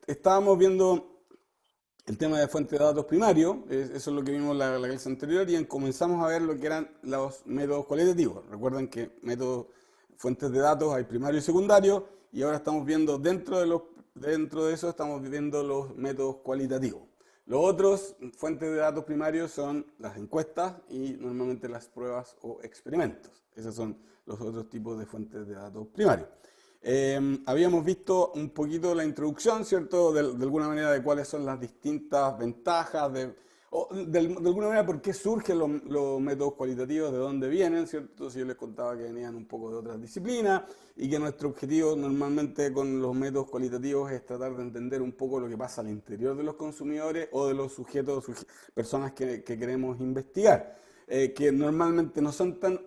estábamos viendo el tema de fuente de datos primario, eso es lo que vimos en la clase anterior, y comenzamos a ver lo que eran los métodos cualitativos. Recuerden que métodos, fuentes de datos hay primario y secundario, y ahora estamos viendo dentro de eso estamos viendo los métodos cualitativos. Los otros fuentes de datos primarios son las encuestas y normalmente las pruebas o experimentos. Esos son los otros tipos de fuentes de datos primarios. Habíamos visto un poquito la introducción, ¿cierto? De alguna manera de cuáles son las distintas ventajas, de alguna manera por qué surgen los métodos cualitativos, de dónde vienen, ¿cierto? Si yo les contaba que venían un poco de otras disciplinas y que nuestro objetivo normalmente con los métodos cualitativos es tratar de entender un poco lo que pasa al interior de los consumidores o de los sujetos, personas que queremos investigar, que normalmente no son tan...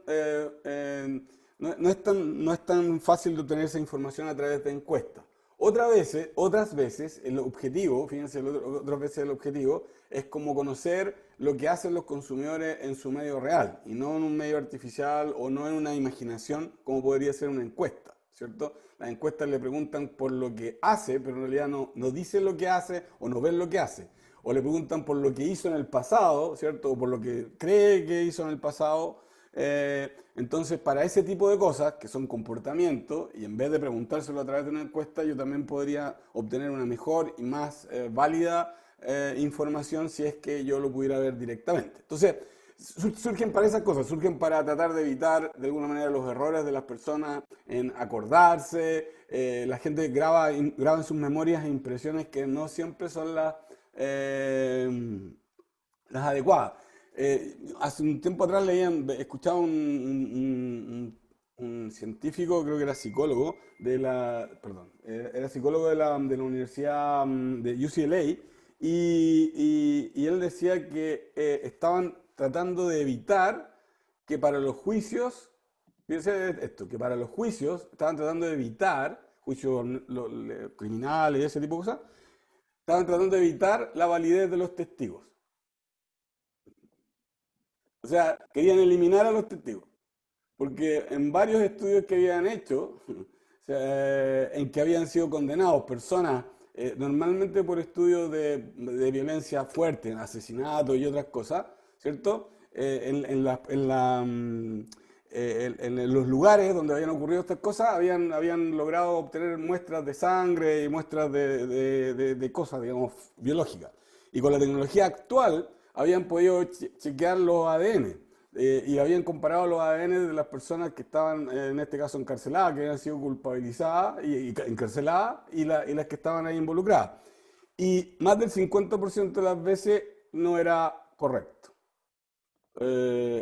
no es tan fácil de obtener esa información a través de encuestas. Otras veces el objetivo, fíjense, otras veces el objetivo es como conocer lo que hacen los consumidores en su medio real y no en un medio artificial o no en una imaginación como podría ser una encuesta, ¿cierto? Las encuestas le preguntan por lo que hace, pero en realidad no dice lo que hace o no ven lo que hace. O le preguntan por lo que hizo en el pasado, ¿cierto? O por lo que cree que hizo en el pasado. Entonces, para ese tipo de cosas, que son comportamientos, y en vez de preguntárselo a través de una encuesta, yo también podría obtener una mejor y más válida información si es que yo lo pudiera ver directamente. Entonces, surgen para esas cosas, surgen para tratar de evitar de alguna manera los errores de las personas en acordarse. La gente graba en sus memorias impresiones que no siempre son las adecuadas. Hace un tiempo atrás escuchaba un científico, creo que era psicólogo, perdón, era psicólogo de la Universidad de UCLA, y él decía que estaban tratando de evitar que para los juicios, fíjense esto, que para los juicios estaban tratando de evitar, juicios criminales y ese tipo de cosas, estaban tratando de evitar la validez de los testigos. O sea, querían eliminar a los testigos, porque en varios estudios que habían hecho, o sea, en que habían sido condenados personas, normalmente por estudios de violencia fuerte, asesinato y otras cosas, ¿cierto? En los lugares donde habían ocurrido estas cosas, habían logrado obtener muestras de sangre y muestras de cosas, digamos, biológicas. Y con la tecnología actual habían podido chequear los ADN y habían comparado los ADN de las personas que estaban, en este caso, encarceladas, que habían sido culpabilizadas y encarceladas, y las que estaban ahí involucradas. Y más del 50% de las veces no era correcto.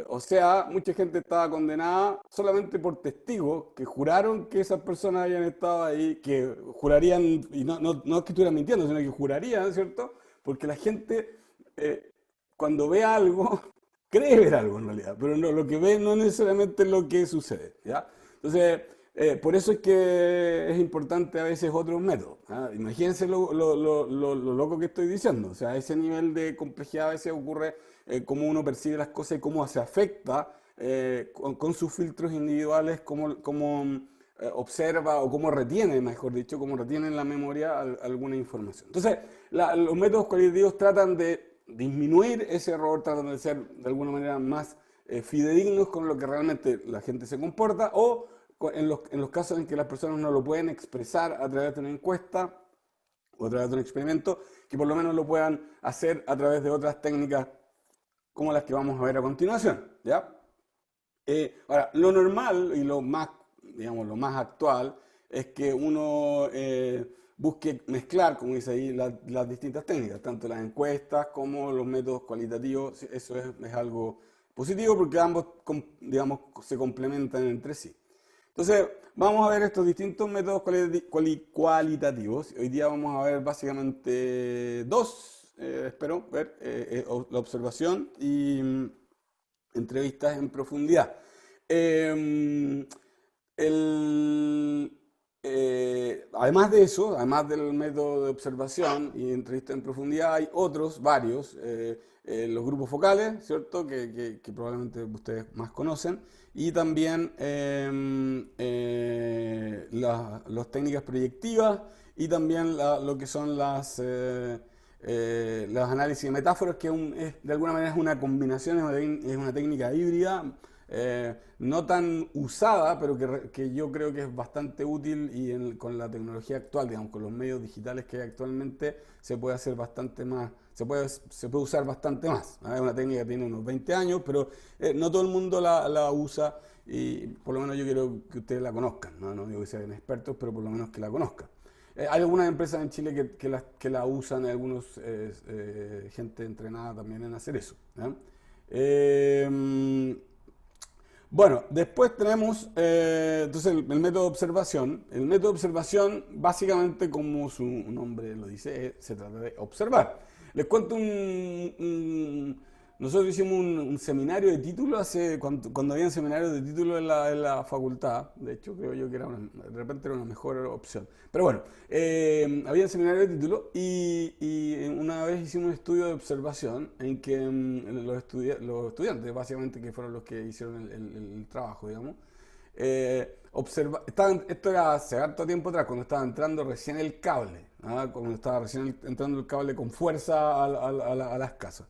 O sea, mucha gente estaba condenada solamente por testigos que juraron que esas personas habían estado ahí, que jurarían, y no es que estuvieran mintiendo, sino que jurarían, ¿cierto? Porque la gente, eh, cuando ve algo, cree ver algo en realidad, pero no, lo que ve no necesariamente es lo que sucede, ¿ya? Entonces, por eso es que es importante a veces otros métodos, ¿ah? Imagínense lo loco que estoy diciendo, o sea, ese nivel de complejidad a veces ocurre, cómo uno percibe las cosas y cómo se afecta con sus filtros individuales, cómo observa o cómo retiene, mejor dicho, cómo retiene en la memoria alguna información. Entonces, los métodos cualitativos tratan de disminuir ese error, tratan de ser de alguna manera más fidedignos con lo que realmente la gente se comporta, o en los casos en que las personas no lo pueden expresar a través de una encuesta o a través de un experimento, que por lo menos lo puedan hacer a través de otras técnicas como las que vamos a ver a continuación, ¿ya? Ahora, lo normal y lo más, digamos, lo más actual es que uno busque mezclar, como dice ahí, las distintas técnicas, tanto las encuestas como los métodos cualitativos. Sí, eso es algo positivo porque ambos, digamos, se complementan entre sí. Entonces, vamos a ver estos distintos métodos cualitativos. Hoy día vamos a ver básicamente dos, espero ver, la observación y entrevistas en profundidad. Eh, el, Además de eso, además del método de observación y entrevista en profundidad, hay otros, varios, los grupos focales, ¿cierto? Que probablemente ustedes más conocen, y también las técnicas proyectivas y también lo que son los análisis de metáforas, que de alguna manera es una combinación, es una técnica híbrida, no tan usada, pero que yo creo que es bastante útil y con la tecnología actual, digamos, con los medios digitales que hay actualmente, se puede hacer bastante más, se puede usar bastante más. Es una técnica que tiene unos 20 años, pero no todo el mundo la usa y por lo menos yo quiero que ustedes la conozcan. No digo que sean expertos, pero por lo menos que la conozcan. Hay algunas empresas en Chile que la usan, algunos gente entrenada también en hacer eso. Bueno, después tenemos entonces el método de observación. El método de observación, básicamente, como su nombre lo dice, se trata de observar. Les cuento nosotros hicimos un seminario de título cuando había seminarios de título en la facultad. De hecho, creo yo que de repente era una mejor opción. Pero bueno, había seminario de título y una vez hicimos un estudio de observación en que los estudiantes, básicamente, que fueron los que hicieron el trabajo, digamos, esto era hace harto tiempo atrás, cuando estaba entrando recién el cable, cuando estaba recién entrando el cable con fuerza a las casas.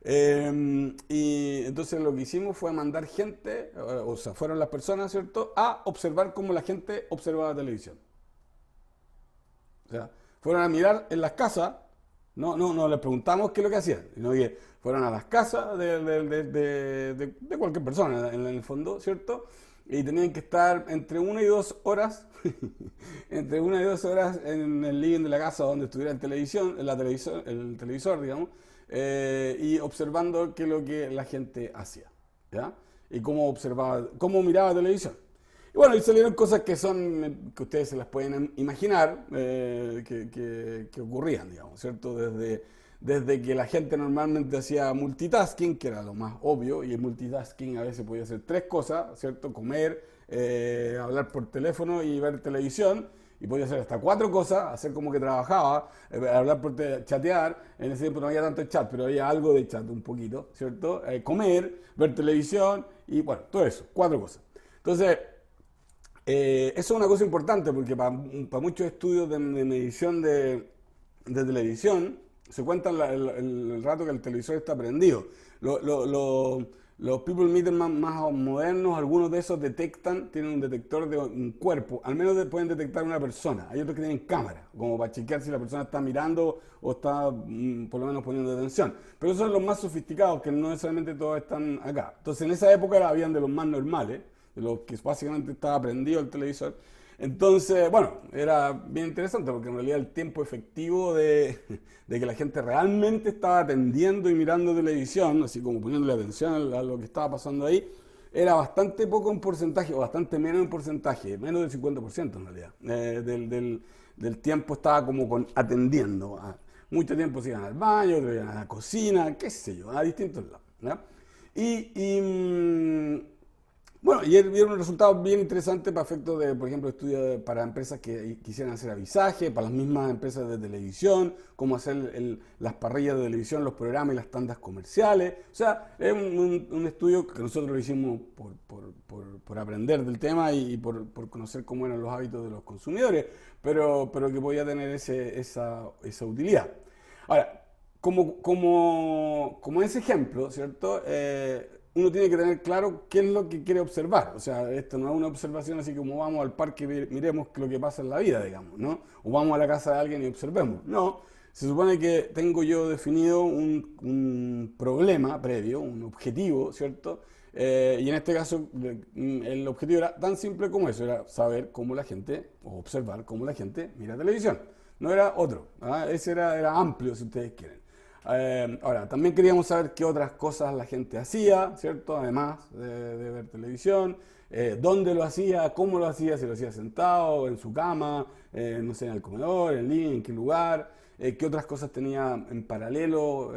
Y entonces lo que hicimos fue mandar gente, o sea, fueron las personas, ¿cierto?, a observar cómo la gente observaba televisión. O sea, fueron a mirar en las casas, no les preguntamos qué es lo que hacían, sino que fueron a las casas de cualquier persona en el fondo, ¿cierto? Y tenían que estar entre 1 y 2 horas, entre 1 y 2 horas en el living de la casa donde estuviera en televisión, el televisor, digamos, y observando qué es lo que la gente hacía, ¿ya? Y cómo miraba televisión. Y bueno, y salieron cosas que ustedes se las pueden imaginar que ocurrían, digamos, ¿cierto? Desde que la gente normalmente hacía multitasking, que era lo más obvio, y el multitasking a veces podía hacer 3 cosas, ¿cierto? Comer, hablar por teléfono y ver televisión, y podía hacer hasta 4 cosas, hacer como que trabajaba, hablar chatear, en ese tiempo no había tanto chat, pero había algo de chat, un poquito, ¿cierto? Comer, ver televisión, y bueno, todo eso, 4 cosas. Entonces, eso es una cosa importante porque para muchos estudios de medición de televisión se cuentan el rato que el televisor está prendido. Los people meter más modernos, algunos de esos tienen un detector de un cuerpo, al menos pueden detectar una persona. Hay otros que tienen cámara, como para chequear si la persona está mirando o está por lo menos poniendo atención. Pero esos son los más sofisticados, que no necesariamente todos están acá. Entonces en esa época habían de los más normales, de los que básicamente estaba prendido el televisor. Entonces, bueno, era bien interesante porque en realidad el tiempo efectivo de que la gente realmente estaba atendiendo y mirando televisión, así como poniéndole atención a lo que estaba pasando ahí, era bastante poco en porcentaje, o bastante menos en porcentaje, menos del 50% en realidad. Del tiempo estaba como atendiendo. Mucho tiempo se iban al baño, otros iban a la cocina, qué sé yo, a distintos lados, ¿ya? Bueno, y vieron resultados bien interesantes para efectos de, por ejemplo, estudios para empresas que quisieran hacer avisaje, para las mismas empresas de televisión, cómo hacer las parrillas de televisión, los programas y las tandas comerciales. O sea, es un estudio que nosotros lo hicimos por aprender del tema y por conocer cómo eran los hábitos de los consumidores, pero que podía tener esa utilidad. Ahora, como ese ejemplo, ¿cierto? Uno tiene que tener claro qué es lo que quiere observar. O sea, esto no es una observación así como vamos al parque y miremos lo que pasa en la vida, digamos, ¿no? O vamos a la casa de alguien y observemos. No, se supone que tengo yo definido un problema previo, un objetivo, ¿cierto? Y en este caso el objetivo era tan simple como eso, era saber cómo la gente, o observar cómo la gente mira televisión. No era otro, ese era amplio si ustedes quieren. Ahora, también queríamos saber qué otras cosas la gente hacía, ¿cierto? Además de ver televisión, dónde lo hacía, cómo lo hacía, si lo hacía sentado, en su cama, no sé, en el comedor, en línea, en qué lugar, qué otras cosas tenía en paralelo,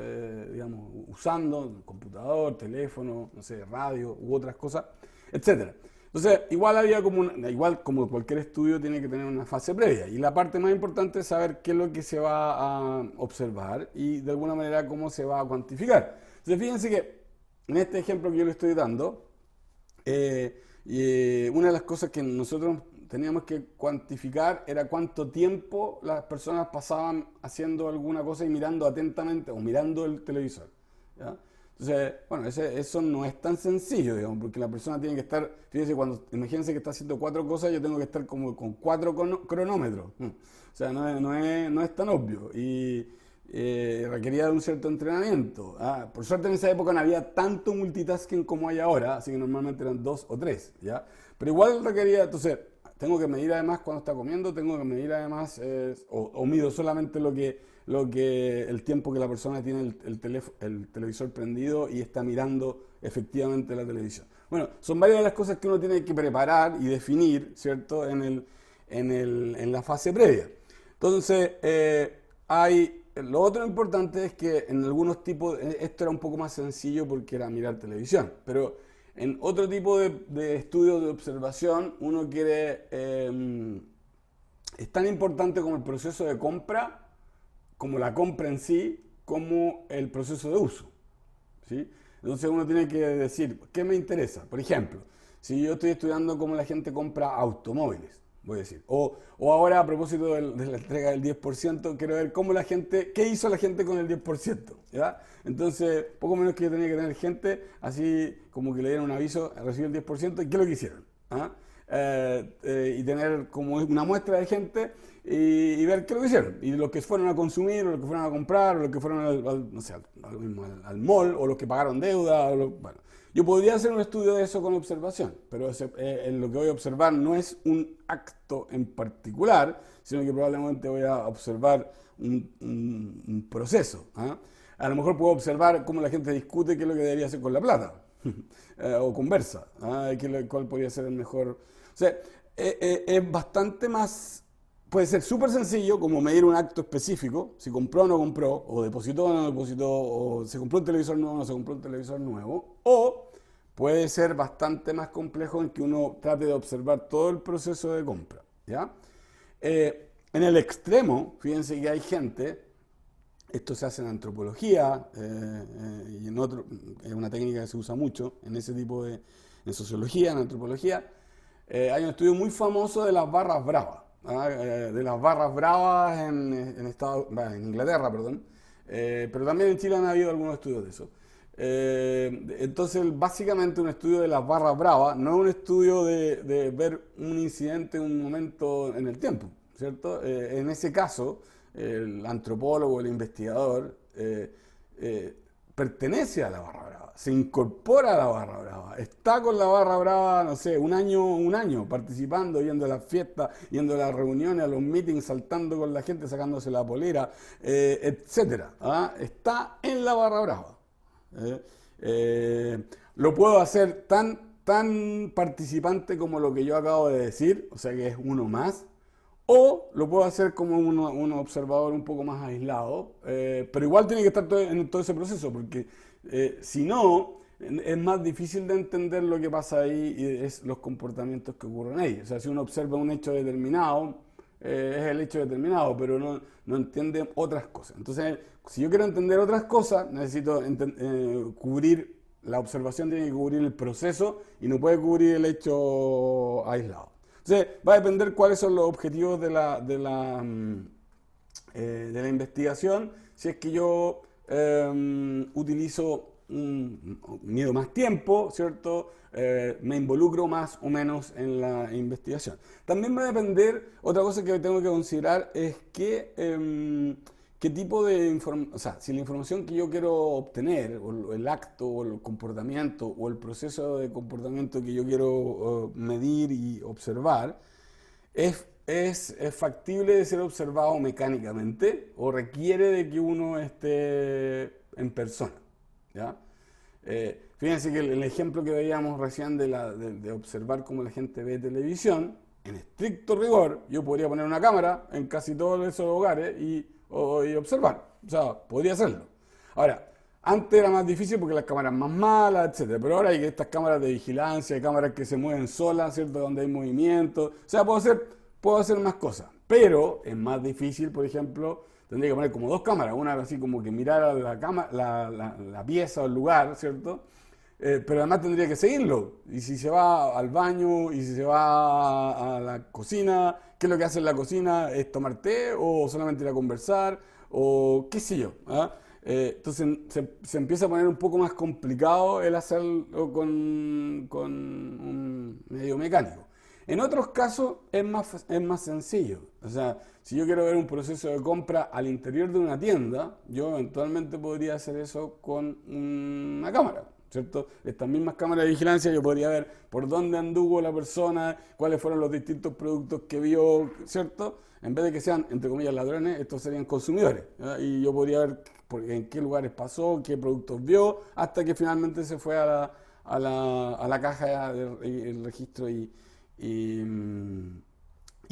digamos, usando, computador, teléfono, no sé, radio u otras cosas, etcétera. Entonces, igual había como igual como cualquier estudio tiene que tener una fase previa. Y la parte más importante es saber qué es lo que se va a observar y de alguna manera cómo se va a cuantificar. Entonces, fíjense que en este ejemplo que yo le estoy dando, una de las cosas que nosotros teníamos que cuantificar era cuánto tiempo las personas pasaban haciendo alguna cosa y mirando atentamente o mirando el televisor. ¿Ya? Entonces, bueno, eso no es tan sencillo, digamos, porque la persona tiene que estar, fíjense, imagínense que está haciendo 4 cosas, yo tengo que estar como con 4 cronómetros. O sea, no es tan obvio y requería de un cierto entrenamiento. Por suerte en esa época no había tanto multitasking como hay ahora, así que normalmente eran 2 o 3, ¿ya? Pero igual requería, entonces, tengo que medir además cuando está comiendo, tengo que medir además, o mido solamente el tiempo que la persona tiene el televisor prendido y está mirando efectivamente la televisión. Bueno, son varias de las cosas que uno tiene que preparar y definir, ¿cierto?, en la fase previa. Entonces, lo otro importante es que en algunos tipos, esto era un poco más sencillo porque era mirar televisión, pero en otro tipo de estudios de observación uno quiere, es tan importante como el proceso de compra, como la compra en sí, como el proceso de uso, ¿sí? Entonces uno tiene que decir, ¿qué me interesa? Por ejemplo, si yo estoy estudiando cómo la gente compra automóviles, voy a decir, o ahora a propósito de la entrega del 10%, quiero ver qué hizo la gente con el 10%, ¿ya? Entonces, poco menos que yo tenía que tener gente, así como que le dieran un aviso, recibir el 10%, ¿y qué es lo que hicieron? Y tener como una muestra de gente y ver qué es lo que hicieron. Y los que fueron a consumir, o los que fueron a comprar, o los que fueron no sé, al mall, o los que pagaron deuda. Bueno, yo podría hacer un estudio de eso con observación, pero lo que voy a observar no es un acto en particular, sino que probablemente voy a observar un proceso. A lo mejor puedo observar cómo la gente discute qué es lo que debería hacer con la plata, o conversa, cuál podría ser el mejor. O sea, es bastante más, puede ser súper sencillo como medir un acto específico, si compró o no compró, o depositó o no depositó, o se compró un televisor nuevo o no se compró un televisor nuevo, o puede ser bastante más complejo en que uno trate de observar todo el proceso de compra, ¿ya? En el extremo, fíjense que hay gente, esto se hace en antropología y es una técnica que se usa mucho en ese tipo en sociología, en antropología. Hay un estudio muy famoso de las barras bravas, de las barras bravas en Inglaterra, perdón, pero también en Chile han habido algunos estudios de eso. Entonces, básicamente un estudio de las barras bravas no es un estudio de ver un incidente, un momento en el tiempo, ¿cierto? En ese caso, el antropólogo, el investigador, pertenece a la barra brava, se incorpora a la barra brava, está con la barra brava, no sé, un año participando, yendo a las fiestas, yendo a las reuniones, a los meetings, saltando con la gente, sacándose la polera, etcétera. Está en la barra brava. Lo puedo hacer tan participante como lo que yo acabo de decir, o sea que es uno más, o lo puedo hacer como un observador un poco más aislado, pero igual tiene que estar en todo ese proceso, porque si no, es más difícil de entender lo que pasa ahí y es los comportamientos que ocurren ahí. O sea, si uno observa un hecho determinado, es el hecho determinado, pero no entiende otras cosas. Entonces, si yo quiero entender otras cosas, necesito cubrir, la observación tiene que cubrir el proceso y no puede cubrir el hecho aislado. Entonces, va a depender cuáles son los objetivos de la investigación. Si es que yo mido más tiempo, ¿cierto? Me involucro más o menos en la investigación. También va a depender, otra cosa que tengo que considerar es qué tipo de información, o sea, si la información que yo quiero obtener, o el acto, o el comportamiento, o el proceso de comportamiento que yo quiero medir y observar, es factible de ser observado mecánicamente o requiere de que uno esté en persona, ¿ya? Fíjense que el ejemplo que veíamos recién de observar cómo la gente ve televisión, en estricto rigor, yo podría poner una cámara en casi todos esos hogares y observar. O sea, podría hacerlo. Ahora, Antes era más difícil porque las cámaras más malas, etcétera, pero ahora hay estas cámaras de vigilancia, hay cámaras que se mueven solas, ¿cierto? Donde hay movimiento. O sea, puedo hacer más cosas, pero es más difícil, por ejemplo, tendría que poner como dos cámaras, una así como que mirar a la, la pieza o el lugar, ¿cierto? Pero además tendría que seguirlo. Y si se va al baño, y si se va a la cocina, ¿qué es lo que hace en la cocina? ¿Es tomar té o solamente ir a conversar? O qué sé yo. ¿Ah? Entonces se empieza a poner un poco más complicado el hacerlo con un medio mecánico. En otros casos es más sencillo. O sea, si yo quiero ver un proceso de compra al interior de una tienda, yo eventualmente podría hacer eso con una cámara, ¿cierto? Estas mismas cámaras de vigilancia yo podría ver por dónde anduvo la persona, cuáles fueron los distintos productos que vio, ¿cierto? En vez de que sean, entre comillas, ladrones, estos serían consumidores. ¿Ya? Y yo podría ver en qué lugares pasó, qué productos vio, hasta que finalmente se fue a la caja del registro y, y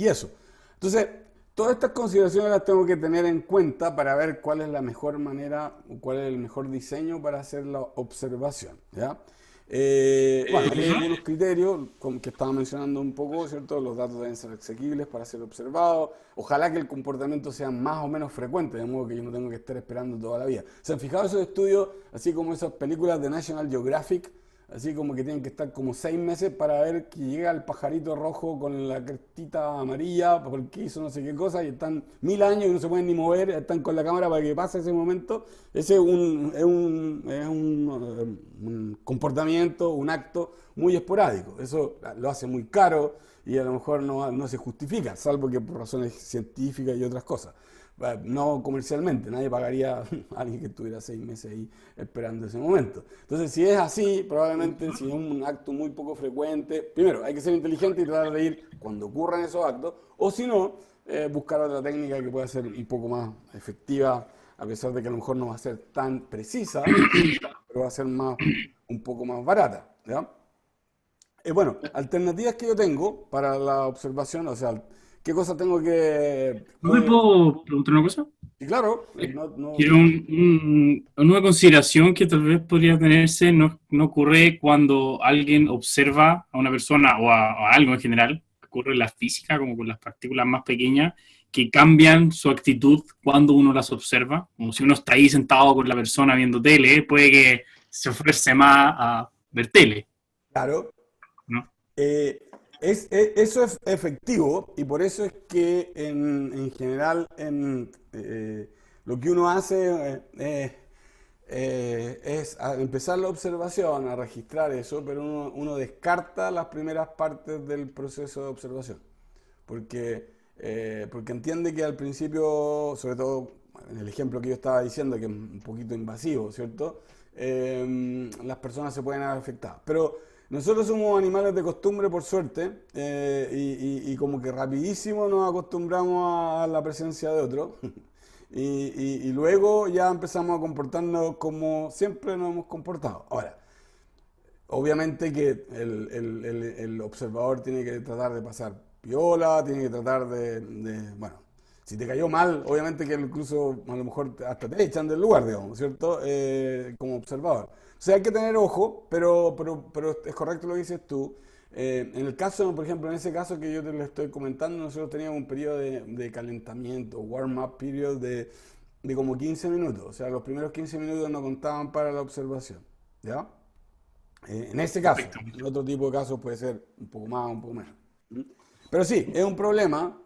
eso. Entonces, todas estas consideraciones las tengo que tener en cuenta para ver cuál es la mejor manera, cuál es el mejor diseño para hacer la observación, ¿ya? Bueno, aquí hay algunos criterios como que estaba mencionando un poco, ¿cierto? Los datos deben ser asequibles para ser observados. Ojalá que el comportamiento sea más o menos frecuente, de modo que yo no tengo que estar esperando toda la vida. ¿Se han fijado esos estudios, así como esas películas de National Geographic? Así como que tienen que estar como 6 meses para ver que llega el pajarito rojo con la crestita amarilla porque hizo no sé qué cosa y están 1000 años y no se pueden ni mover, están con la cámara para que pase ese momento. Ese un comportamiento, un acto muy esporádico. Eso lo hace muy caro y a lo mejor no se justifica, salvo que por razones científicas y otras cosas. No comercialmente, nadie pagaría a alguien que estuviera 6 meses ahí esperando ese momento. Entonces, si es así, probablemente si es un acto muy poco frecuente, primero hay que ser inteligente y tratar de ir cuando ocurran esos actos, o si no, buscar otra técnica que pueda ser un poco más efectiva, a pesar de que a lo mejor no va a ser tan precisa, pero va a ser un poco más barata. ¿Ya? Bueno, alternativas que yo tengo para la observación, o sea, ¿qué cosas tengo que... ¿No me puedo preguntar una cosa? Y claro, no, no, Quiero una consideración que tal vez podría tenerse, no ocurre cuando alguien observa a una persona o a algo en general, ocurre en la física, como con las partículas más pequeñas, que cambian su actitud cuando uno las observa, como si uno está ahí sentado con la persona viendo tele, puede que se ofrece más a ver tele, claro. ¿no? Eso es efectivo y por eso es que en general lo que uno hace es empezar la observación, a registrar eso, pero uno descarta las primeras partes del proceso de observación. Porque entiende que al principio, sobre todo en el ejemplo que yo estaba diciendo, que es un poquito invasivo, ¿cierto? Las personas se pueden ver afectadas. Pero nosotros somos animales de costumbre, por suerte, y como que rapidísimo nos acostumbramos a la presencia de otro. Y luego ya empezamos a comportarnos como siempre nos hemos comportado. Ahora, obviamente que el observador tiene que tratar de pasar piola, tiene que tratar bueno, si te cayó mal, obviamente que incluso a lo mejor hasta te echan del lugar, digamos, ¿cierto? Como observador. O sea, hay que tener ojo, pero es correcto lo que dices tú. En el caso, por ejemplo, en ese caso que yo te lo estoy comentando, nosotros teníamos un periodo de calentamiento, warm-up period de como 15 minutos. O sea, los primeros 15 minutos no contaban para la observación. ¿Ya? En ese caso, Perfecto. en otro tipo de casos puede ser un poco más, un poco menos. ¿Mm? Pero sí, es un problema.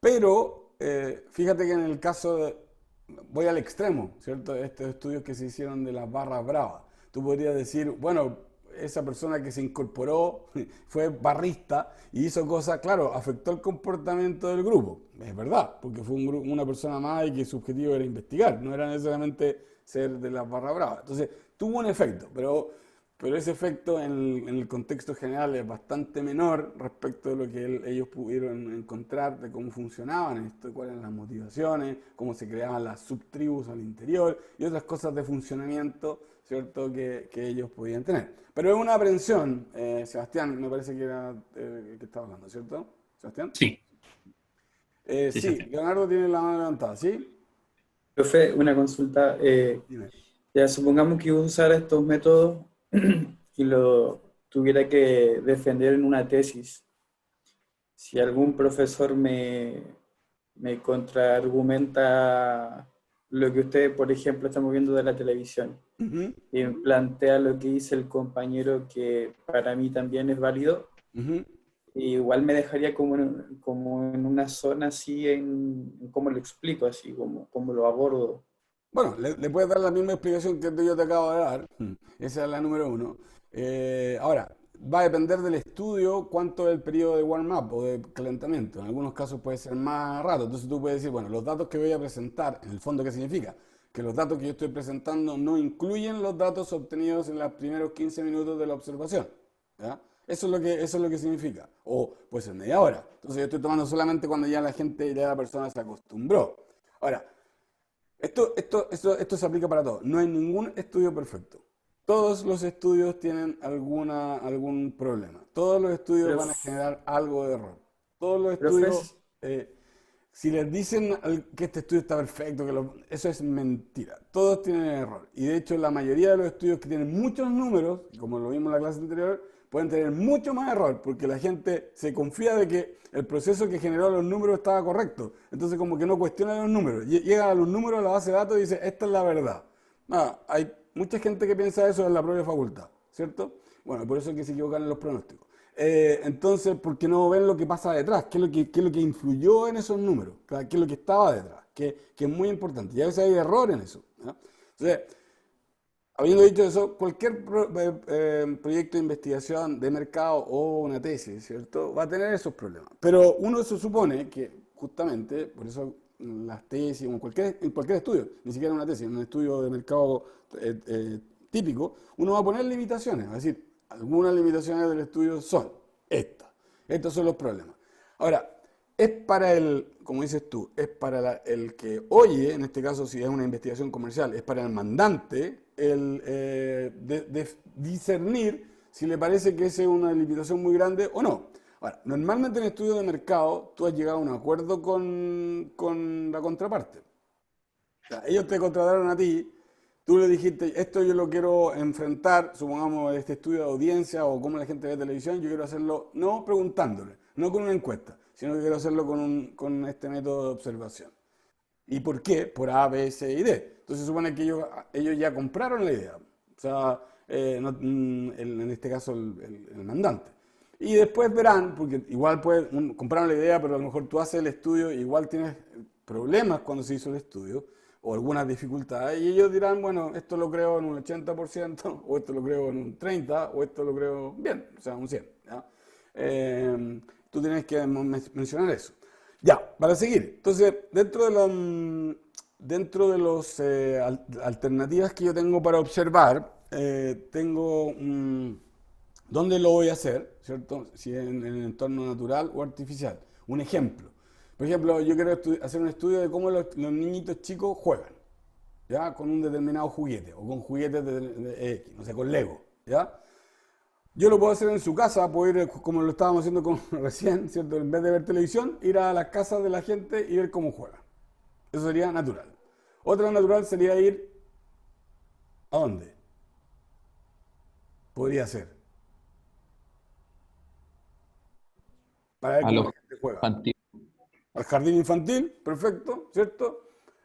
Pero fíjate que en el caso voy al extremo, ¿cierto? Estos estudios que se hicieron de las barras bravas. Tú podrías decir, bueno, esa persona que se incorporó fue barrista y hizo cosas, claro, afectó el comportamiento del grupo. Es verdad, porque fue una persona más y que su objetivo era investigar, no era necesariamente ser de las barras bravas. Entonces, tuvo un efecto, pero ese efecto en el contexto general es bastante menor respecto de lo que ellos pudieron encontrar de cómo funcionaban esto, cuáles eran las motivaciones, cómo se creaban las subtribus al interior y otras cosas de funcionamiento, ¿cierto?, que ellos podían tener. Pero es una aprensión, Sebastián, me parece que era el que estaba hablando, ¿cierto? Sebastián. Sí, sí, Sí, Sebastián. Leonardo tiene la mano levantada, ¿sí? Profe, una consulta. Dime. Ya supongamos que yo usara estos métodos y lo tuviera que defender en una tesis. Si algún profesor me contraargumenta lo que usted, por ejemplo, estamos viendo de la televisión Ujú, y me plantea lo que dice el compañero que para mí también es válido, ujú. igual me dejaría como en una zona así, en cómo lo explico, así como lo abordo. Bueno, le puedes dar la misma explicación que yo te acabo de dar. Esa es la número uno. Ahora, va a depender del estudio cuánto es el periodo de warm-up o de calentamiento. En algunos casos puede ser más rato. Entonces tú puedes decir, bueno, los datos que voy a presentar, en el fondo, ¿qué significa? Que los datos que yo estoy presentando no incluyen los datos obtenidos en los primeros 15 minutos de la observación. ¿Ya? Eso es lo que significa. O puede ser media hora. Entonces yo estoy tomando solamente cuando ya la gente, ya la persona se acostumbró. Ahora, esto se aplica para todo. No hay ningún estudio perfecto. Todos los estudios tienen algún problema. Todos los estudios Pero, van a generar algo de error. Todos los estudios, profes, eh, si les dicen que este estudio está perfecto, eso es mentira. Todos tienen error. Y de hecho, la mayoría de los estudios que tienen muchos números, como lo vimos en la clase anterior, pueden tener mucho más error, porque la gente se confía de que el proceso que generó los números estaba correcto. Entonces, como que no cuestiona los números. Llega a los números, a la base de datos y dice, esta es la verdad. Nada, hay mucha gente que piensa eso en la propia facultad, ¿cierto? Bueno, por eso es que se equivocan en los pronósticos. Entonces, ¿por qué no ven lo que pasa detrás? ¿Qué es lo que influyó en esos números? ¿Qué es lo que estaba detrás? Que es muy importante. Y a veces hay error en eso. ¿No? Entonces, habiendo dicho eso, cualquier proyecto de investigación de mercado o una tesis, ¿cierto? Va a tener esos problemas. Pero uno se supone que, justamente, por eso las tesis, o en cualquier estudio, ni siquiera una tesis, en un estudio de mercado típico, uno va a poner limitaciones. Es decir, algunas limitaciones del estudio son estas. Estos son los problemas. Ahora, es para como dices tú, es para el que oye, en este caso si es una investigación comercial, es para el mandante el de discernir si le parece que esa es una limitación muy grande o no. Ahora, normalmente en estudios de mercado tú has llegado a un acuerdo con la contraparte. O sea, ellos te contrataron a ti, tú le dijiste, esto yo lo quiero enfrentar, supongamos este estudio de audiencia o cómo la gente ve televisión, yo quiero hacerlo no preguntándole, no con una encuesta, sino que quiero hacerlo con este método de observación. ¿Y por qué? Por A, B, C y D. Entonces se supone que ellos ya compraron la idea. O sea, en este caso el mandante. Y después verán, porque igual compraron la idea, pero a lo mejor tú haces el estudio y igual tienes problemas cuando se hizo el estudio o algunas dificultades y ellos dirán, bueno, esto lo creo en un 80% o esto lo creo en un 30% o esto lo creo bien, o sea, un 100%. ¿Ya? Tú tienes que mencionar eso. Ya, para seguir. Entonces, dentro de los alternativas que yo tengo para observar, tengo dónde lo voy a hacer, ¿cierto? Si en el entorno natural o artificial. Un ejemplo. Por ejemplo, yo quiero hacer un estudio de cómo los niñitos chicos juegan, ¿ya? Con un determinado juguete o con juguetes de X, no sé, con Lego, ¿ya? Yo lo puedo hacer en su casa, puedo ir como lo estábamos haciendo recién, ¿cierto? En vez de ver televisión, ir a las casas de la gente y ver cómo juega. Eso sería natural. Otra natural sería ir ¿a dónde? Podría ser, para ver A cómo los la gente juega. infantiles. Al jardín infantil, perfecto, ¿cierto?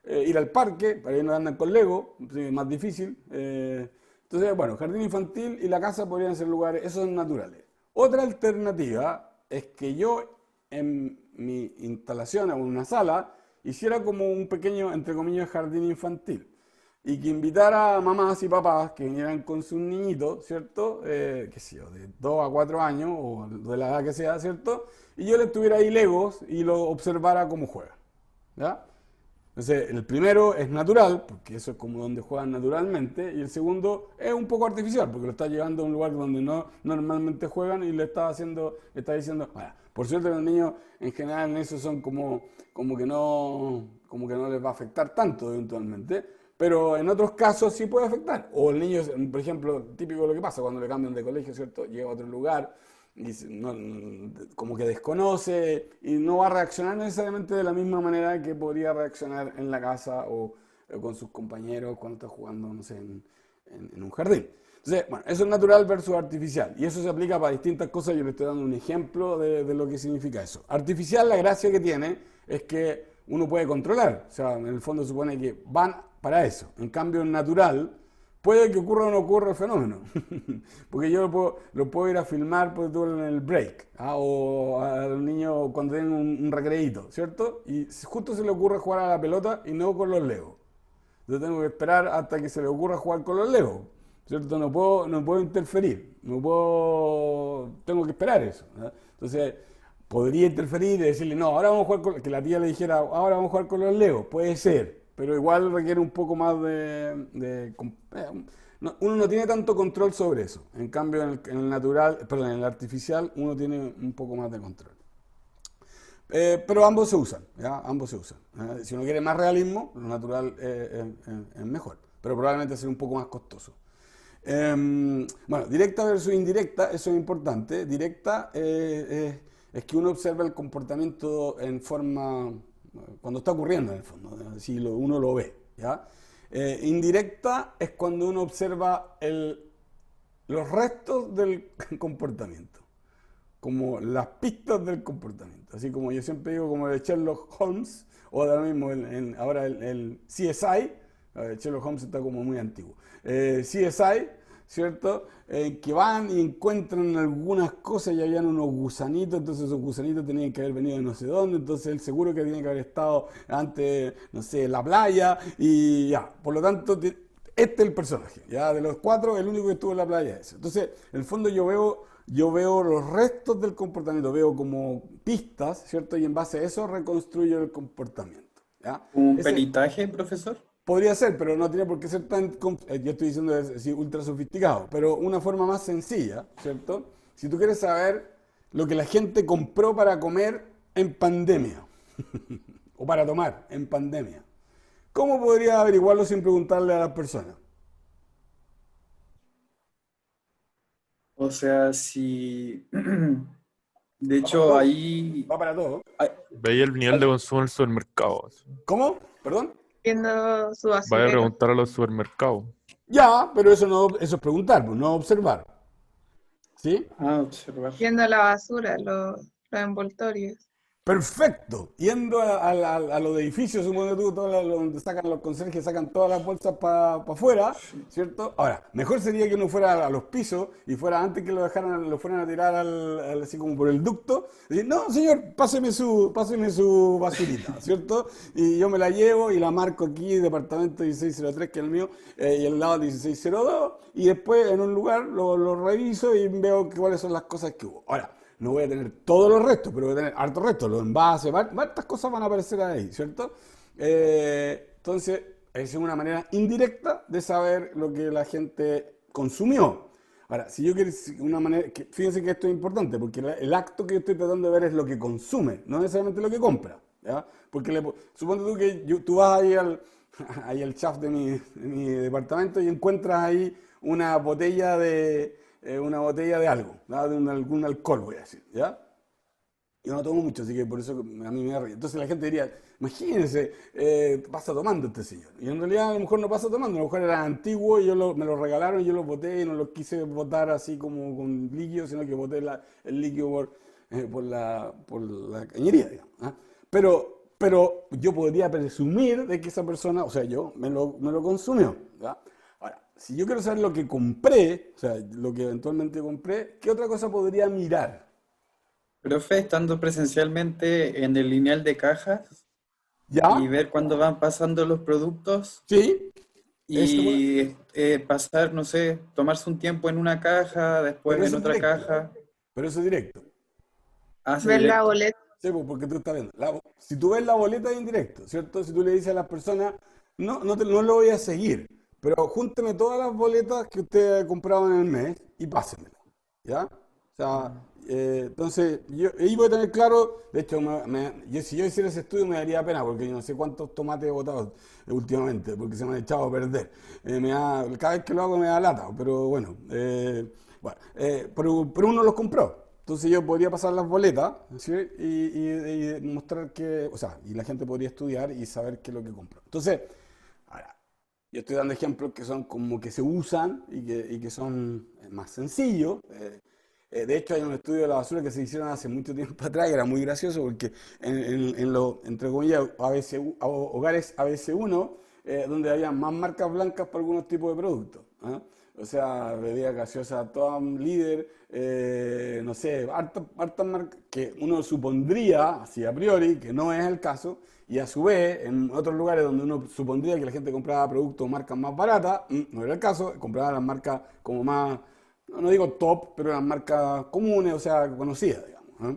Ir al parque, para ir no andan con Lego, sí, más difícil. Entonces, bueno, jardín infantil y la casa podrían ser lugares, esos son naturales. Otra alternativa es que yo en mi instalación o en una sala hiciera como un pequeño, entre comillas, jardín infantil y que invitara a mamás y papás que vinieran con sus niñitos, ¿cierto? Qué sé yo, de 2 a 4 años o de la edad que sea, ¿cierto? Y yo les tuviera ahí Legos y lo observara cómo juegan, ¿ya? Entonces, el primero es natural, porque eso es como donde juegan naturalmente, y el segundo es un poco artificial, porque lo está llevando a un lugar donde no normalmente juegan y le está diciendo, bueno, por suerte los niños en general en eso son como que no les va a afectar tanto eventualmente, pero en otros casos sí puede afectar. O el niño, por ejemplo, típico de lo que pasa cuando le cambian de colegio, ¿cierto? Llega a otro lugar y como que desconoce y no va a reaccionar necesariamente de la misma manera que podría reaccionar en la casa o con sus compañeros cuando está jugando, no sé, en un jardín. Entonces, bueno, eso es natural versus artificial. Y eso se aplica para distintas cosas. Yo le estoy dando un ejemplo de lo que significa eso. Artificial, la gracia que tiene es que uno puede controlar. O sea, en el fondo supone que van para eso. En cambio, en natural, puede que ocurra o no ocurra el fenómeno. Porque yo lo puedo ir a filmar pues, en el break. O a los niños cuando tienen un recreíto, ¿cierto? Y justo se le ocurre jugar a la pelota y no con los legos. Yo tengo que esperar hasta que se le ocurra jugar con los legos. ¿Cierto? No puedo interferir, tengo que esperar eso, ¿no? Entonces, podría interferir y decirle, no, ahora vamos a jugar que la tía le dijera, ahora vamos a jugar con los Legos, puede ser, pero igual requiere un poco más uno no tiene tanto control sobre eso, en cambio en el natural, perdón, en el artificial uno tiene un poco más de control. Pero ambos se usan, ¿ya? Ambos se usan. Si uno quiere más realismo, lo natural es mejor, pero probablemente sea un poco más costoso. Bueno, directa versus indirecta, eso es importante. Directa es que uno observa el comportamiento en forma, cuando está ocurriendo en el fondo, si uno lo ve, ¿ya? Indirecta es cuando uno observa los restos del comportamiento, como las pistas del comportamiento. Así como yo siempre digo, como de Sherlock Holmes, o ahora mismo ahora el CSI, Sherlock Holmes está como muy antiguo. CSI, ¿cierto? Que van y encuentran algunas cosas y habían unos gusanitos, entonces esos gusanitos tenían que haber venido de no sé dónde, entonces él seguro que tiene que haber estado antes, no sé, en la playa y ya. Por lo tanto, este es el personaje, ya de los 4, el único que estuvo en la playa es ese. Entonces, en el fondo yo veo los restos del comportamiento, veo como pistas, ¿cierto? Y en base a eso reconstruyo el comportamiento, ¿ya? ¿Un peritaje, profesor? Podría ser, pero no tiene por qué ser tan, yo estoy diciendo así, ultra sofisticado, pero una forma más sencilla, ¿cierto? Si tú quieres saber lo que la gente compró para comer en pandemia, o para tomar en pandemia, ¿cómo podría averiguarlo sin preguntarle a las personas? O sea, si... De hecho, ahí... Va para todo. Veía el nivel de consumo en el supermercado. Así. ¿Cómo? ¿Perdón? Viendo su Vaya a basurero. preguntar a los supermercados. Ya, pero eso es preguntar, pues, no observar. ¿Sí? observar. Viendo la basura, los envoltorios. Perfecto. Yendo a los edificios, supongo tú, donde sacan los conserjes, sacan todas las bolsas para afuera, ¿cierto? Ahora, mejor sería que uno fuera a los pisos y fuera antes que lo fueran a tirar así como por el ducto. Decir, no, señor, páseme su basurita, ¿cierto? Y yo me la llevo y la marco aquí, departamento 1603, que es el mío, y el lado 1602, y después en un lugar lo reviso y veo cuáles son las cosas que hubo. Ahora, no voy a tener todos los restos, pero voy a tener hartos restos, los envases, estas cosas van a aparecer ahí, ¿cierto? Entonces, es una manera indirecta de saber lo que la gente consumió. Ahora, si yo quiero una manera, fíjense que esto es importante, porque el acto que yo estoy tratando de ver es lo que consume, no necesariamente lo que compra, ¿ya? Porque suponte tú que tú vas ahí al shaft de mi departamento y encuentras ahí una botella de algo, ¿no? De algún alcohol, voy a decir, ¿ya? Yo no tomo mucho, así que por eso a mí me da risa. Entonces la gente diría, imagínense, pasa tomando este señor. Y en realidad a lo mejor no pasa tomando, a lo mejor era antiguo y me lo regalaron y yo lo boté y no lo quise botar así como con líquido, sino que boté el líquido por la cañería, digamos, ¿ah? Pero yo podría presumir de que esa persona, o sea, yo me lo consumió, ¿ya? Si yo quiero saber lo que compré, o sea, lo que eventualmente compré, ¿qué otra cosa podría mirar? Profe, estando presencialmente en el lineal de cajas ¿Ya? y ver cuándo van pasando los productos Sí. y pasar, no sé, tomarse un tiempo en una caja, después Pero en eso es otra directo. caja. Pero eso es directo. Sí, Ver la directo. boleta. Sí, pues, porque tú estás viendo. Si tú ves la boleta es indirecto, ¿cierto? Si tú le dices a las personas, no lo voy a seguir, pero júnteme todas las boletas que usted ha comprado en el mes y pásenmelas, ¿ya? O sea, entonces, ahí voy a tener claro, de hecho, si yo hiciera ese estudio me daría pena, porque yo no sé cuántos tomates he botado últimamente, porque se me han echado a perder. Cada vez que lo hago me da lata, pero bueno, pero uno los compró. Entonces yo podría pasar las boletas, ¿sí? y mostrar que, o sea, y la gente podría estudiar y saber qué es lo que compró. Entonces, ahora, Yo estoy dando ejemplos que son como que se usan y que son más sencillos. De hecho, hay un estudio de la basura que se hicieron hace mucho tiempo atrás y era muy gracioso porque en los, entre comillas, hogares ABC1, donde había más marcas blancas para algunos tipos de productos. ¿Ah? O sea, bebida gaseosa Tom, Líder, no sé, hartas marcas que uno supondría, así a priori, que no es el caso, y a su vez, en otros lugares donde uno supondría que la gente compraba productos o marcas más baratas, no era el caso, compraba las marcas como más, no digo top, pero las marcas comunes, o sea, conocidas, digamos.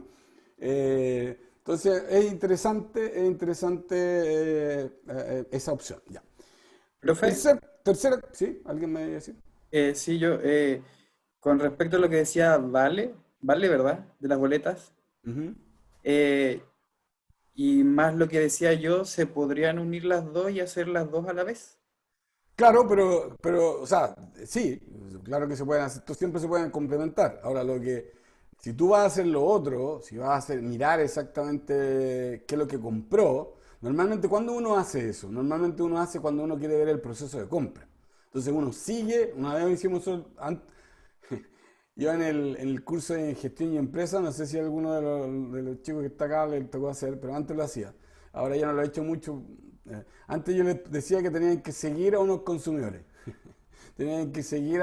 ¿Eh? Entonces, es interesante esa opción. Ya. Profe, Tercera, ¿sí? ¿Alguien me iba a decir? sí, yo, con respecto a lo que decía Vale, ¿verdad? De las boletas. Ujú. eh, y más lo que decía yo, ¿se podrían unir las dos y hacer las dos a la vez? Claro, o sea, sí, claro que se pueden hacer, siempre se pueden complementar. Ahora, si tú vas a hacer lo otro, si vas a hacer, mirar exactamente qué es lo que compró, normalmente cuando uno hace eso, normalmente uno hace cuando uno quiere ver el proceso de compra. Entonces uno sigue, una vez hicimos eso, yo en el curso de gestión y empresa, no sé si alguno de los chicos que está acá le tocó hacer, pero antes lo hacía. Ahora ya no lo he hecho mucho. Antes yo les decía que tenían que seguir a unos consumidores. Tenían que seguir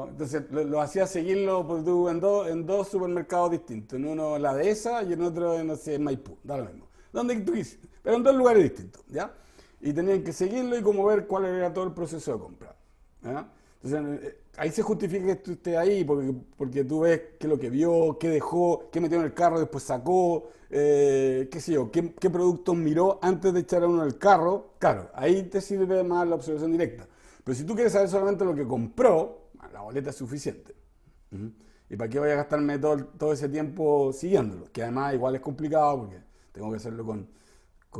entonces lo hacía seguirlo pues, tú, en dos supermercados distintos. En uno la dehesa y en otro, no sé, en Maipú, da lo mismo. Donde tú quisieras, pero en dos lugares distintos, ¿ya? Y tenían que seguirlo y como ver cuál era todo el proceso de compra. ¿Ya? Entonces, ahí se justifica que tú estés ahí, porque tú ves qué es lo que vio, qué dejó, qué metió en el carro, después sacó, qué sé yo, qué productos miró antes de echar a uno al carro. Claro, ahí te sirve más la observación directa. Pero si tú quieres saber solamente lo que compró, la boleta es suficiente. ¿Mm? ¿Y para qué voy a gastarme todo ese tiempo siguiéndolo? Que además igual es complicado porque tengo que hacerlo con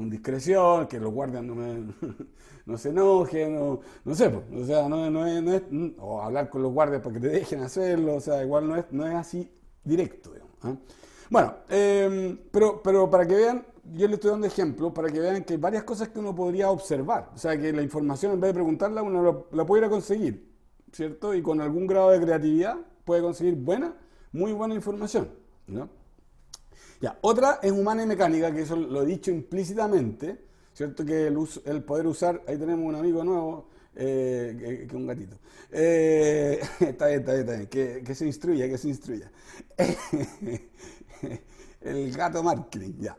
discreción, que los guardias no se enojen, no sé, pues, o sea, o hablar con los guardias para que te dejen hacerlo, o sea, igual no es así directo, digamos. ¿Ah? Bueno, pero para que vean, yo le estoy dando ejemplos para que vean que hay varias cosas que uno podría observar, o sea, que la información en vez de preguntarla, uno la puede ir a conseguir, ¿cierto? Y con algún grado de creatividad puede conseguir muy buena información, ¿no? Ya, otra es humana y mecánica, que eso lo he dicho implícitamente, ¿cierto? Que el poder usar, ahí tenemos un amigo nuevo, que es un gatito. Está bien, que se instruya, que se instruya. El gato marketing, ya.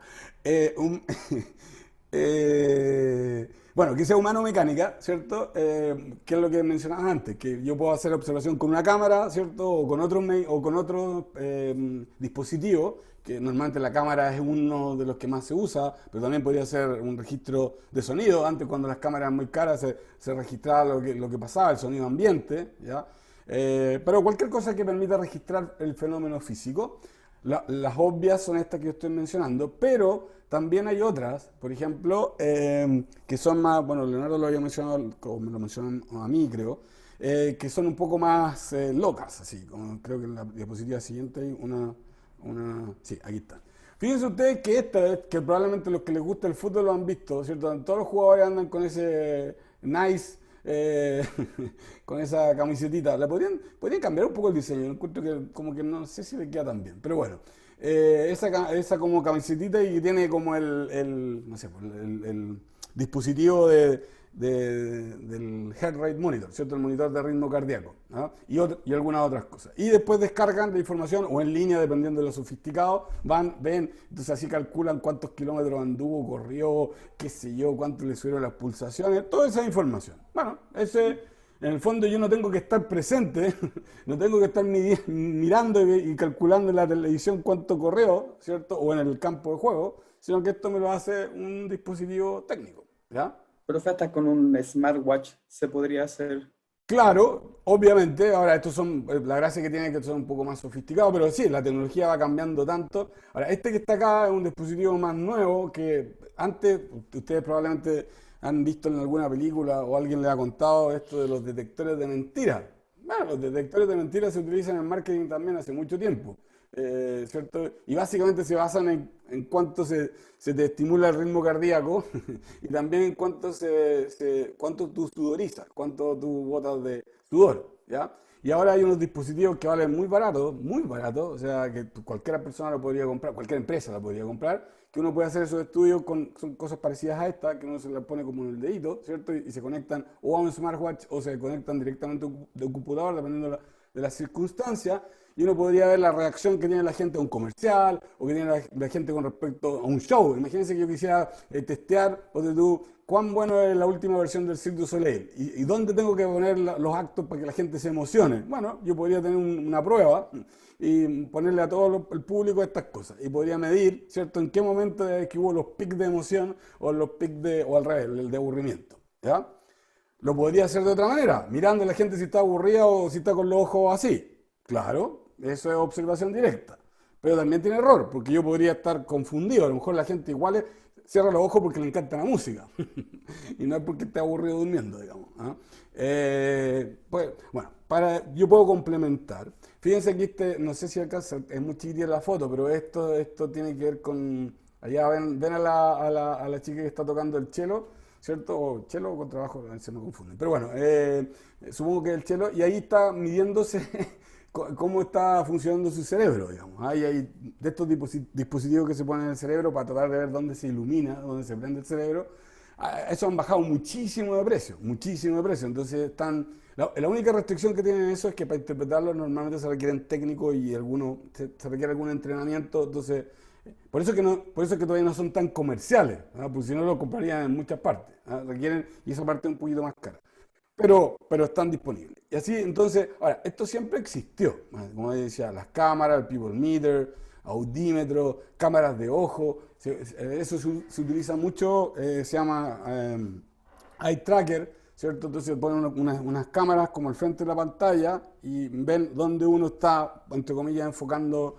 Un- bueno, que sea humano-mecánica, ¿cierto? Que es lo que mencionabas antes, que yo puedo hacer observación con una cámara, ¿cierto? O con otro dispositivo, que normalmente la cámara es uno de los que más se usa, pero también podría ser un registro de sonido. Antes, cuando las cámaras eran muy caras, se registraba lo que pasaba, el sonido ambiente, ¿ya? Pero cualquier cosa que permita registrar el fenómeno físico. Las obvias son estas que yo estoy mencionando, pero también hay otras, por ejemplo, que son más, bueno, Leonardo lo había mencionado, como me lo mencionó a mí, creo, que son un poco más locas, así, como creo que en la diapositiva siguiente hay sí, aquí está. Fíjense ustedes que que probablemente los que les gusta el fútbol lo han visto, ¿cierto? Todos los jugadores andan con ese nice, eh, con esa camisetita. Podrían cambiar un poco el diseño. Encuentro que como que no sé si le queda tan bien. Pero bueno, esa como camisetita y que tiene como no sé, pues, el dispositivo del heart rate monitor, ¿cierto? El monitor de ritmo cardíaco, ¿no? Y algunas otras cosas. Y después descargan la información o en línea, dependiendo de lo sofisticado, ven, entonces así calculan cuántos kilómetros anduvo, corrió, qué sé yo, cuánto le subieron las pulsaciones, toda esa información. Bueno, en el fondo yo no tengo que estar presente, no tengo que estar mirando y calculando en la televisión cuánto corrió, ¿cierto? O en el campo de juego, sino que esto me lo hace un dispositivo técnico, ¿ya? Profe, hasta con un smartwatch se podría hacer. Claro, obviamente, ahora estos son, la gracia que tiene es que son un poco más sofisticados, pero sí, la tecnología va cambiando tanto. Ahora, este que está acá es un dispositivo más nuevo que antes, ustedes probablemente han visto en alguna película o alguien les ha contado esto de los detectores de mentiras. Bueno, los detectores de mentiras se utilizan en marketing también hace mucho tiempo. ¿cierto? Y básicamente se basan en cuánto se te estimula el ritmo cardíaco y también en cuánto tú sudorizas, cuánto tú botas de sudor, ¿ya? Y ahora hay unos dispositivos que valen muy baratos, o sea, que cualquier persona lo podría comprar, cualquier empresa lo podría comprar, que uno puede hacer esos estudios son cosas parecidas a esta, que uno se las pone como en el dedito, ¿cierto? Y se conectan o a un smartwatch o se conectan directamente de un computador, dependiendo de las circunstancias, y uno podría ver la reacción que tiene la gente a un comercial o que tiene la gente con respecto a un show. Imagínense que yo quisiera testear, cuán bueno es la última versión del Cirque du Soleil y dónde tengo que poner los actos para que la gente se emocione. Bueno, yo podría tener una prueba y ponerle a todo el público estas cosas y podría medir, ¿cierto?, en qué momento es que hubo los pics de emoción o los pics o al revés, el de aburrimiento, ¿ya? Lo podría hacer de otra manera, mirando a la gente si está aburrida o si está con los ojos así. Claro, eso es observación directa. Pero también tiene error, porque yo podría estar confundido. A lo mejor la gente igual cierra los ojos porque le encanta la música. Y no es porque esté aburrido durmiendo, digamos. ¿Ah? Pues, bueno, yo puedo complementar. Fíjense que no sé si acá es muy chiquitita la foto, pero esto tiene que ver con... Allá ven a la chica que está tocando el cello, ¿cierto? O cello o contrabajo, se me confunden. Pero bueno, supongo que el cello, y ahí está midiéndose cómo está funcionando su cerebro, digamos. Hay de estos dispositivos que se ponen en el cerebro para tratar de ver dónde se ilumina, dónde se prende el cerebro. Eso han bajado muchísimo de precio, muchísimo de precio. Entonces la única restricción que tienen eso es que para interpretarlo normalmente se requieren técnicos y se requiere algún entrenamiento. Entonces, por eso es que todavía no son tan comerciales, ¿no? Porque si no lo comprarían en muchas partes, ¿no? Y esa parte es un poquito más cara. Pero están disponibles. Y así, entonces, ahora, esto siempre existió. Como decía, las cámaras, el people meter, audímetro, cámaras de ojo. Eso se utiliza mucho, se llama eye tracker, ¿cierto? Entonces ponen unas cámaras como al frente de la pantalla y ven dónde uno está, entre comillas, enfocando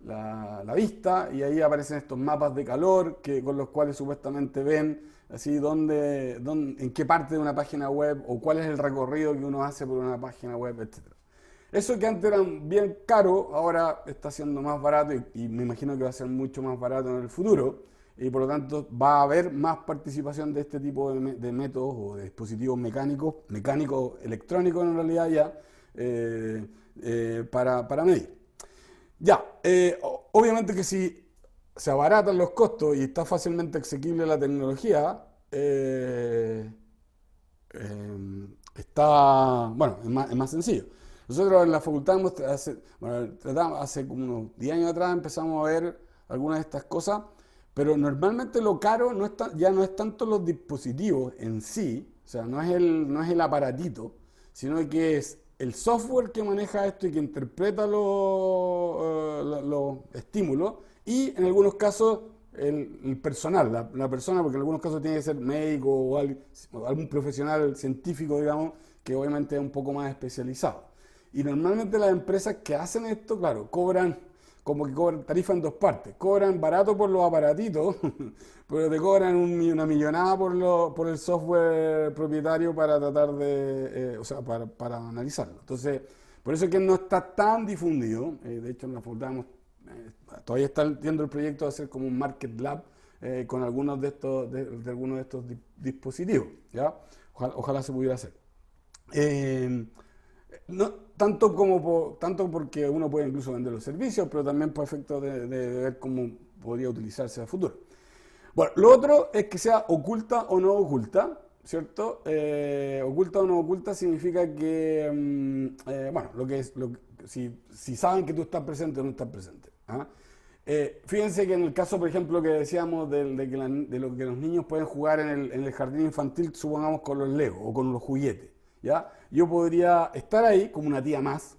la vista, y ahí aparecen estos mapas de calor con los cuales supuestamente ven así en qué parte de una página web o cuál es el recorrido que uno hace por una página web, etc. Eso que antes era bien caro, ahora está siendo más barato y me imagino que va a ser mucho más barato en el futuro, y por lo tanto va a haber más participación de este tipo de métodos o de dispositivos mecánicos electrónicos en realidad ya, para medir. Ya, obviamente que si se abaratan los costos y está fácilmente asequible la tecnología, bueno, es más sencillo. Nosotros en la facultad hace como unos 10 años atrás empezamos a ver algunas de estas cosas, pero normalmente lo caro ya no es tanto los dispositivos en sí, o sea, no es el aparatito, sino que es el software que maneja esto y que interpreta los estímulos, y en algunos casos el personal, la persona, porque en algunos casos tiene que ser médico o algún profesional científico, digamos, que obviamente es un poco más especializado. Y normalmente las empresas que hacen esto, claro, cobran tarifa en dos partes. Cobran barato por los aparatitos, pero te cobran una millonada por el software propietario para tratar o sea, para analizarlo. Entonces, por eso es que no está tan difundido. De hecho, en la facultad todavía está viendo el proyecto de hacer como un market lab con algunos de algunos de estos dispositivos, ¿ya? Ojalá se pudiera hacer. No tanto porque uno puede incluso vender los servicios, pero también por efecto de ver cómo podría utilizarse a futuro. Bueno, lo otro es que sea oculta o no oculta, ¿cierto? Oculta o no oculta significa que, bueno, si saben que tú estás presente o no estás presente. ¿Ah? Fíjense que en el caso, por ejemplo, que decíamos de lo que los niños pueden jugar en el jardín infantil, supongamos con los Legos o con los juguetes, ¿ya? Yo podría estar ahí como una tía más,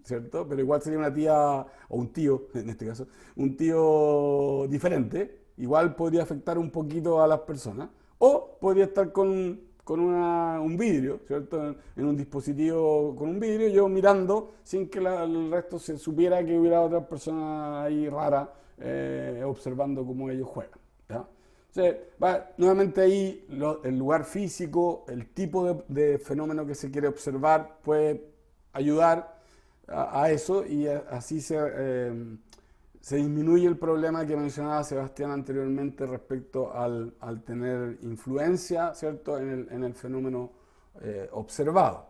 ¿cierto? Pero igual sería una tía, o un tío, en este caso, un tío diferente, igual podría afectar un poquito a las personas, o podría estar con un vidrio, ¿cierto? En un dispositivo con un vidrio, yo mirando sin que el resto se supiera que hubiera otra persona ahí rara observando cómo ellos juegan, ¿ya? Entonces, nuevamente ahí el lugar físico, el tipo de fenómeno que se quiere observar puede ayudar a eso y así se disminuye el problema que mencionaba Sebastián anteriormente respecto al tener influencia, ¿cierto?, en el fenómeno observado.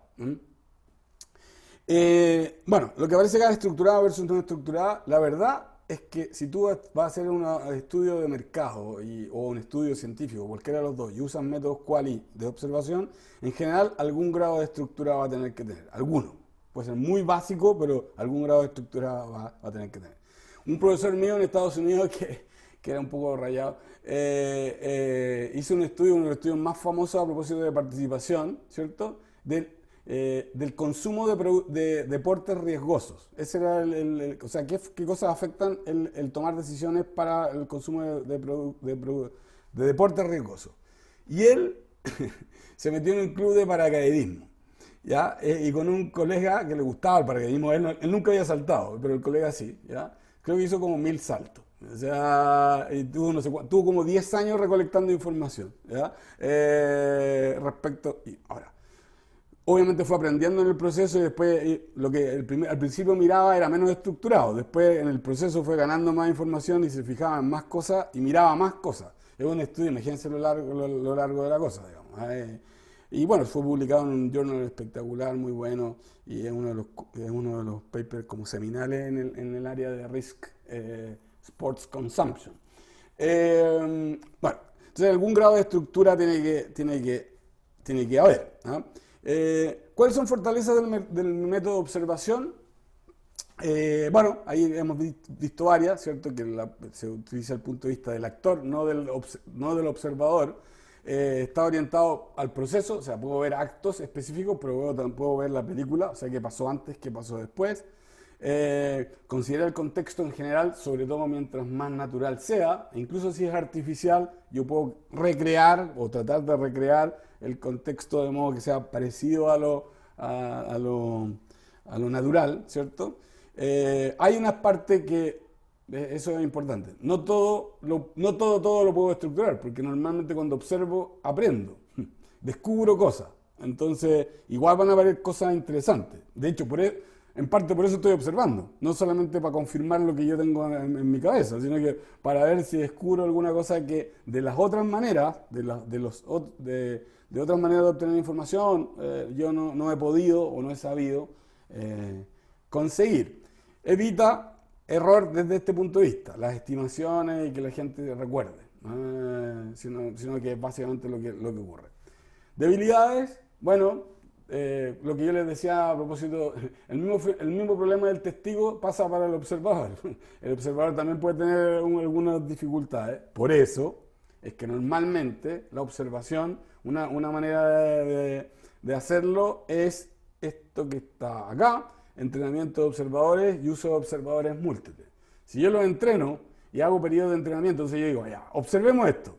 Bueno, lo que parece que es estructurada versus no estructurada, la verdad es que si tú vas a hacer un estudio de mercado o un estudio científico, cualquiera de los dos, y usas métodos quali de observación, en general algún grado de estructura va a tener que tener, alguno. Puede ser muy básico, pero algún grado de estructura va a tener que tener. Un profesor mío en Estados Unidos, que era un poco rayado, hizo un estudio, uno de los estudios más famosos a propósito de participación, ¿cierto?, del consumo de deportes riesgosos. Ese era o sea, qué cosas afectan el tomar decisiones para el consumo de deportes riesgosos. Y él se metió en un club de paracaidismo, ¿ya? Y con un colega que le gustaba el paracaidismo, él nunca había saltado, pero el colega sí, ¿ya? Creo que hizo como 1000 saltos. O sea, y tuvo como 10 años recolectando información, ¿ya? Ahora, obviamente fue aprendiendo en el proceso y después lo que al principio miraba era menos estructurado. Después en el proceso fue ganando más información y se fijaba en más cosas y miraba más cosas. Es un estudio, imagínense lo largo de la cosa, digamos. Y bueno, fue publicado en un journal espectacular, muy bueno, y es uno de los papers como seminales en el área de risk sports consumption. Bueno, entonces algún grado de estructura tiene que haber, ¿no? ¿Cuáles son fortalezas del método de observación? Bueno, ahí hemos visto varias, ¿cierto? Que se utiliza el punto de vista del actor, no del observador. Está orientado al proceso, o sea, puedo ver actos específicos, pero luego puedo ver la película, o sea, qué pasó antes, qué pasó después. Considera el contexto en general, sobre todo mientras más natural sea, e incluso si es artificial, yo puedo recrear o tratar de recrear el contexto de modo que sea parecido a lo natural, ¿cierto? Hay unas partes que, eso es importante, no todo lo puedo estructurar, porque normalmente cuando observo, aprendo, descubro cosas, entonces igual van a haber cosas interesantes. De hecho, en parte por eso estoy observando, no solamente para confirmar lo que yo tengo en mi cabeza, sino que para ver si descubro alguna cosa que de las otras maneras, de otras maneras de obtener información, yo no he podido o no he sabido conseguir. Evita error desde este punto de vista, las estimaciones y que la gente recuerde, sino que es básicamente lo que ocurre. Debilidades, bueno, lo que yo les decía a propósito, el mismo problema del testigo pasa para el observador. El observador también puede tener algunas dificultades. Por eso es que normalmente la observación, una manera de hacerlo es esto que está acá, entrenamiento de observadores y uso de observadores múltiples. Si yo los entreno y hago periodo de entrenamiento, entonces yo digo, ya, observemos esto.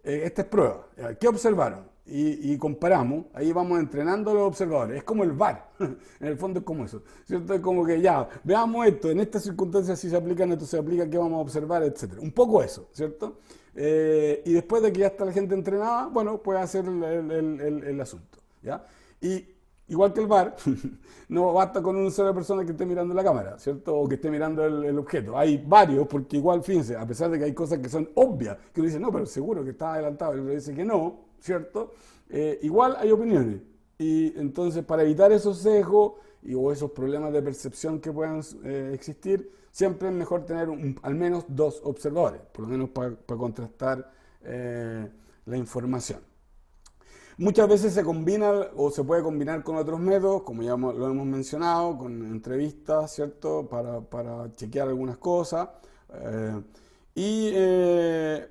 Esta es prueba. ¿Qué observaron? Y comparamos, ahí vamos entrenando a los observadores. Es como el VAR, en el fondo es como eso, ¿cierto? Es como que ya, veamos esto, en estas circunstancias si se aplican, esto se aplica, qué vamos a observar, etc. Un poco eso, ¿cierto? Y después de que ya está la gente entrenada, bueno, puede hacer el asunto, ¿ya? Y igual que el VAR, no basta con una sola persona que esté mirando la cámara, ¿cierto? O que esté mirando el objeto. Hay varios, porque igual, fíjense, a pesar de que hay cosas que son obvias, que uno dice, no, pero seguro que está adelantado, y uno dice que no, ¿cierto? Igual hay opiniones. Y entonces, para evitar esos sesgos o esos problemas de percepción que puedan existir, siempre es mejor tener al menos 2 observadores, por lo menos para contrastar la información. Muchas veces se combina o se puede combinar con otros métodos, como ya lo hemos mencionado, con entrevistas, ¿cierto? Para chequear algunas cosas.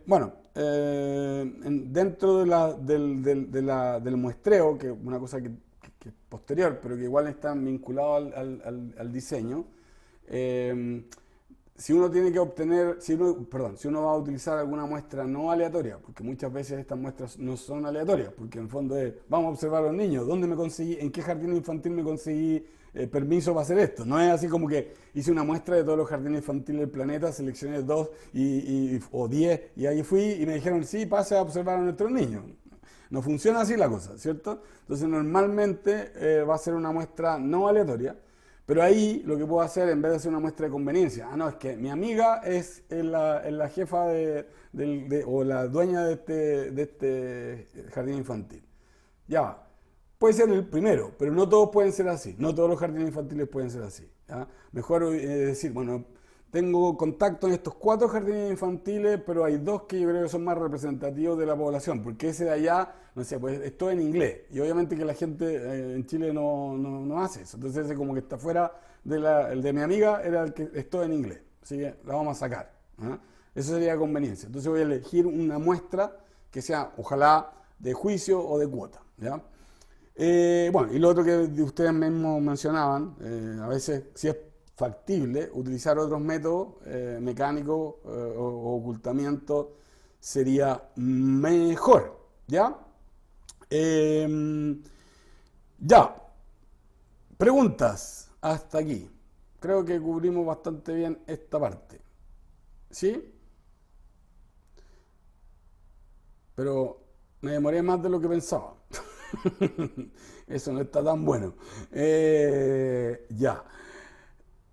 Bueno, dentro del muestreo, que es una cosa que es posterior, pero que igual está vinculado al diseño, si uno tiene que obtener, si uno va a utilizar alguna muestra no aleatoria, porque muchas veces estas muestras no son aleatorias, porque en el fondo es, vamos a observar a los niños, ¿dónde me conseguí, en qué jardín infantil me conseguí permiso para hacer esto? No es así como que hice una muestra de todos los jardines infantiles del planeta, seleccioné 2 o 10 y ahí fui y me dijeron, sí, pase a observar a nuestros niños. No funciona así la cosa, ¿cierto? Entonces normalmente va a ser una muestra no aleatoria, Pero ahí lo que puedo hacer, en vez de hacer una muestra de conveniencia, no, es que mi amiga es la jefa o la dueña de este jardín infantil. Ya va. Puede ser el primero, pero no todos pueden ser así. No todos los jardines infantiles pueden ser así. ¿Ya? Mejor decir, bueno, tengo contacto en estos 4 jardines infantiles, pero hay 2 que yo creo que son más representativos de la población, porque ese de allá, no sé, pues es todo en inglés. Y obviamente que la gente en Chile no hace eso. Entonces ese como que está fuera el de mi amiga era el que es todo en inglés. Así que la vamos a sacar. ¿Ah? Eso sería conveniencia. Entonces voy a elegir una muestra que sea, ojalá, de juicio o de cuota. ¿Ya? Bueno, y lo otro que ustedes mismos mencionaban, a veces si es factible utilizar otros métodos mecánicos o ocultamiento sería mejor, ¿ya? Ya, preguntas hasta aquí. Creo que cubrimos bastante bien esta parte, ¿sí? Pero me demoré más de lo que pensaba. Eso no está tan bueno. Ya.